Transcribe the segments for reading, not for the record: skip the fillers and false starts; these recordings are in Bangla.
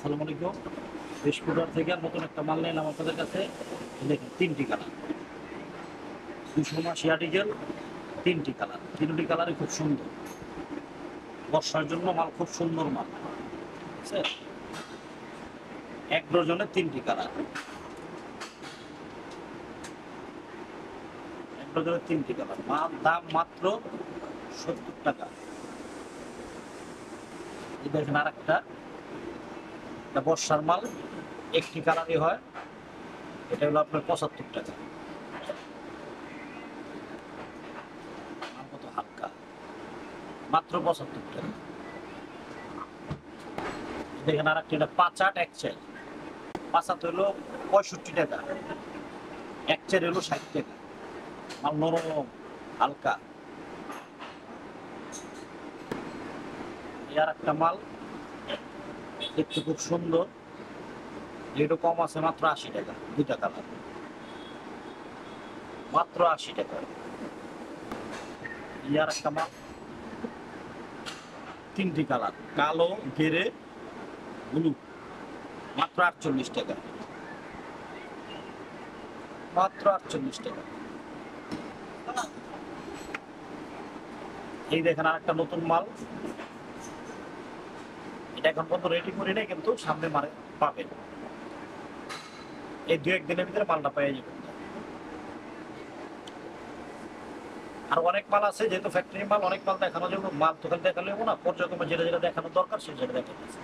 আসসালামু আলাইকুম। বৃহস্পতিবার থেকে আর নতুন একটা মাল নিলাম আপনাদের কাছে। দেখুন 3টি কালার, 280 আর্টিকেল, 3টি কালার, 3টি কালারই খুব সুন্দর। বর্ষার জন্য মাল খুব সুন্দর মাল, ঠিক আছে? 1 ডজনে 3টি কালার, 1 ডজনে 3টি কালার। মাল দাম মাত্র 70 টাকা। এই দেখেন আর একটা, এটা বর্ষার মাল, একটি কালারই হয়। এটা হলো আপনার 75 টাকা। মাল কত হালকা, মাত্র 75 টাকা। দেখেন আর একটা, এটা 5 এক চাই। 5 হলো 65 টাকা, এক চার হলো 60 টাকা। মাল নরম হালকা। এই আর একটা মাল দেখতে খুব সুন্দর, রেটও কম আছে, মাত্র 80 টাকা। 2টা কালার, মাত্র 80 টাকা। এই আর একটা মাল, 3টি কালার, কালো, গেরে, ব্লু, মাত্র 48 টাকা। মাত্র 48 টাকা। এই দেখেন আর একটা নতুন মাল, এটা এখন পর্যন্ত রেডি করি নাই, কিন্তু সামনে মারে পাবেন। এই 2-1 দিনের ভিতরে মালটা পেয়ে যাবেন। আর অনেক মাল আছে, যেহেতু ফ্যাক্টরি মাল, অনেক মাল দেখানো যাবে। মাল তো খালি দেখালে না, পর্যায়ক্রমে যেটা যেটা দেখানো দরকার সেটা দেখানো আছে।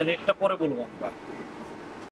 রেটটা পরে বলবো আমরা।